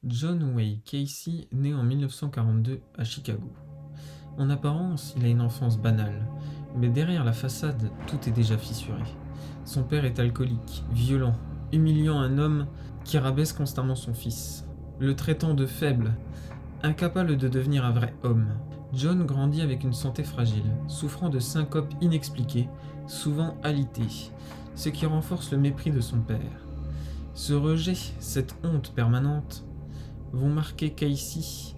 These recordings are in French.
John Wayne Casey naît en 1942 à Chicago. En apparence, il a une enfance banale, mais derrière la façade, tout est déjà fissuré. Son père est alcoolique, violent, humiliant un homme qui rabaisse constamment son fils, le traitant de faible, incapable de devenir un vrai homme. John grandit avec une santé fragile, souffrant de syncopes inexpliquées, souvent alitées, ce qui renforce le mépris de son père. Ce rejet, cette honte permanente, vont marquer Casey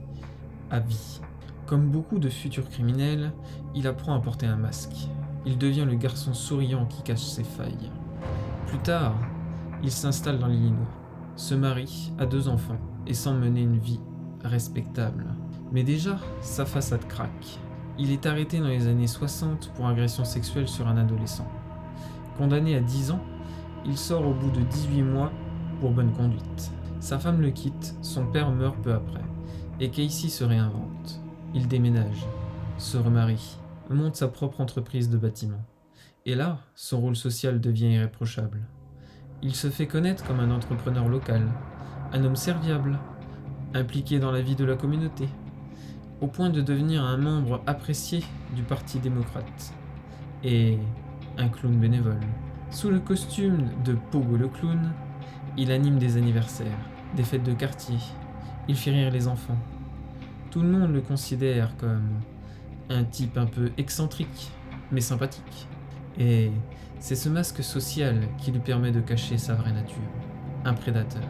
à vie. Comme beaucoup de futurs criminels, il apprend à porter un masque. Il devient le garçon souriant qui cache ses failles. Plus tard, il s'installe dans l'Illinois, se marie, a 2 enfants et semble mener une vie respectable. Mais déjà, sa façade craque. Il est arrêté dans les années 60 pour agression sexuelle sur un adolescent. Condamné à 10 ans, il sort au bout de 18 mois pour bonne conduite. Sa femme le quitte, son père meurt peu après, et Casey se réinvente. Il déménage, se remarie, monte sa propre entreprise de bâtiment. Et là, son rôle social devient irréprochable. Il se fait connaître comme un entrepreneur local, un homme serviable, impliqué dans la vie de la communauté, au point de devenir un membre apprécié du Parti démocrate, et un clown bénévole. Sous le costume de Pogo le clown, il anime des anniversaires, des fêtes de quartier, il fait rire les enfants. Tout le monde le considère comme un type un peu excentrique, mais sympathique. Et c'est ce masque social qui lui permet de cacher sa vraie nature, un prédateur.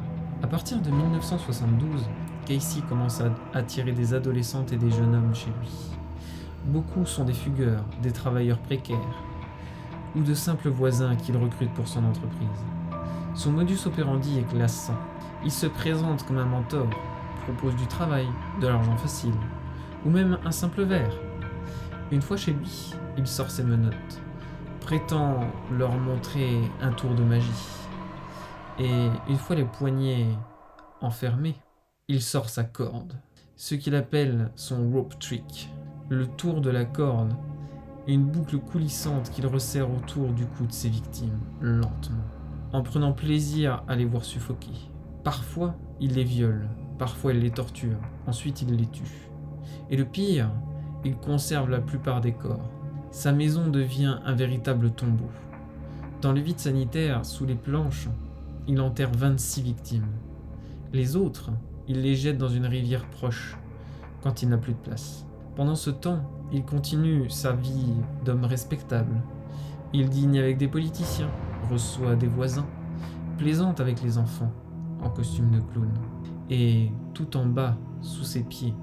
À partir de 1972, Casey commence à attirer des adolescentes et des jeunes hommes chez lui. Beaucoup sont des fugueurs, des travailleurs précaires, ou de simples voisins qu'il recrute pour son entreprise. Son modus operandi est glaçant. Il se présente comme un mentor, propose du travail, de l'argent facile, ou même un simple verre. Une fois chez lui, il sort ses menottes, prétend leur montrer un tour de magie. Et une fois les poignets enfermés, il sort sa corde, ce qu'il appelle son rope trick, le tour de la corde, une boucle coulissante qu'il resserre autour du cou de ses victimes, lentement, en prenant plaisir à les voir suffoquer. Parfois, il les viole, parfois il les torture, ensuite il les tue. Et le pire, il conserve la plupart des corps. Sa maison devient un véritable tombeau. Dans le vide sanitaire, sous les planches, il enterre 26 victimes. Les autres, il les jette dans une rivière proche, quand il n'a plus de place. Pendant ce temps, il continue sa vie d'homme respectable. Il dîne avec des politiciens, reçoit des voisins, plaisante avec les enfants, en costume de clown. Et tout en bas, sous ses pieds,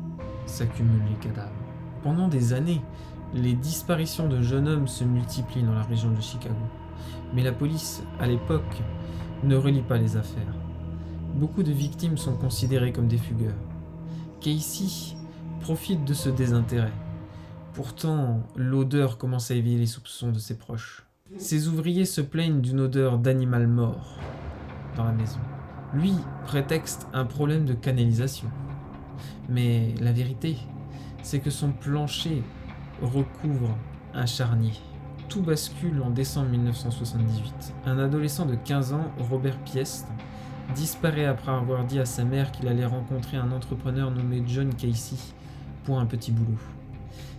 s'accumulent les cadavres. Pendant des années, les disparitions de jeunes hommes se multiplient dans la région de Chicago. Mais la police, à l'époque, ne relie pas les affaires. Beaucoup de victimes sont considérées comme des fugueurs. Casey profite de ce désintérêt. Pourtant, l'odeur commence à éveiller les soupçons de ses proches. Ses ouvriers se plaignent d'une odeur d'animal mort dans la maison. Lui prétexte un problème de canalisation. Mais la vérité, c'est que son plancher recouvre un charnier. Tout bascule en décembre 1978. Un adolescent de 15 ans, Robert Piest, disparaît après avoir dit à sa mère qu'il allait rencontrer un entrepreneur nommé John Casey pour un petit boulot.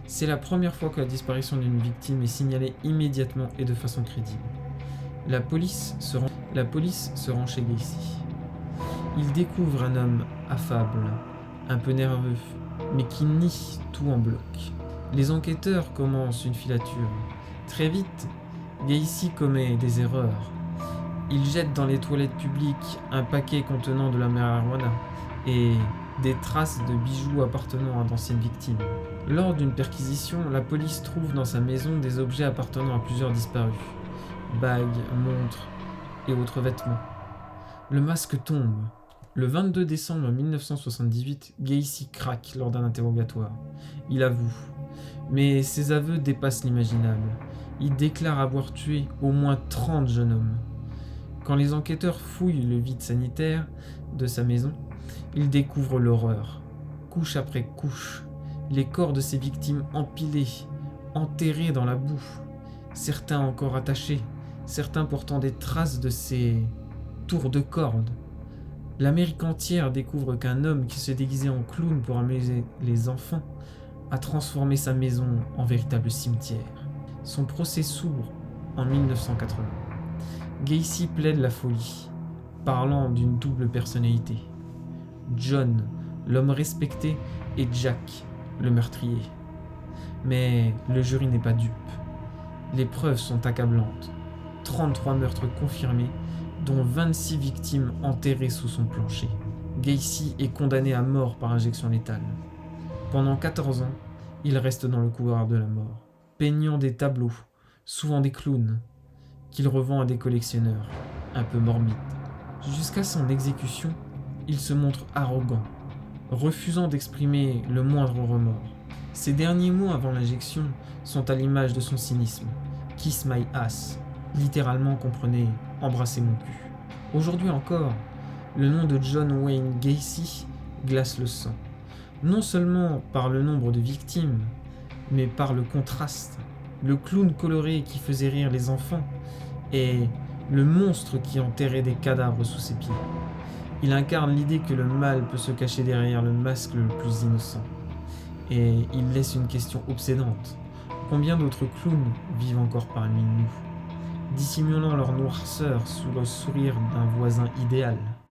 C'est la première fois que la disparition d'une victime est signalée immédiatement et de façon crédible. La police se rend chez Casey. Il découvre un homme affable, un peu nerveux, mais qui nie tout en bloc. Les enquêteurs commencent une filature. Très vite, Casey commet des erreurs. Il jette dans les toilettes publiques un paquet contenant de la marijuana et des traces de bijoux appartenant à d'anciennes victimes. Lors d'une perquisition, la police trouve dans sa maison des objets appartenant à plusieurs disparus. Bagues, montres et autres vêtements. Le masque tombe. Le 22 décembre 1978, Casey craque lors d'un interrogatoire. Il avoue. Mais ses aveux dépassent l'imaginable. Il déclare avoir tué au moins 30 jeunes hommes. Quand les enquêteurs fouillent le vide sanitaire de sa maison, ils découvrent l'horreur. Couche après couche, les corps de ses victimes empilés, enterrés dans la boue, certains encore attachés, certains portant des traces de ces tours de corde. L'Amérique entière découvre qu'un homme qui se déguisait en clown pour amuser les enfants a transformé sa maison en véritable cimetière. Son procès s'ouvre en 1980. Gacy plaide la folie, parlant d'une double personnalité. John, l'homme respecté, et Jack, le meurtrier. Mais le jury n'est pas dupe. Les preuves sont accablantes. 33 meurtres confirmés, dont 26 victimes enterrées sous son plancher. Gacy est condamné à mort par injection létale. Pendant 14 ans, il reste dans le couloir de la mort, peignant des tableaux, souvent des clowns, qu'il revend à des collectionneurs, un peu morbides. Jusqu'à son exécution, il se montre arrogant, refusant d'exprimer le moindre remords. Ses derniers mots avant l'injection sont à l'image de son cynisme. « Kiss my ass », littéralement comprenez « embrasser mon cul ». Aujourd'hui encore, le nom de John Wayne Gacy glace le sang. Non seulement par le nombre de victimes, mais par le contraste. Le clown coloré qui faisait rire les enfants et le monstre qui enterrait des cadavres sous ses pieds. Il incarne l'idée que le mal peut se cacher derrière le masque le plus innocent. Et il laisse une question obsédante. Combien d'autres clowns vivent encore parmi nous, dissimulant leur noirceur sous le sourire d'un voisin idéal ?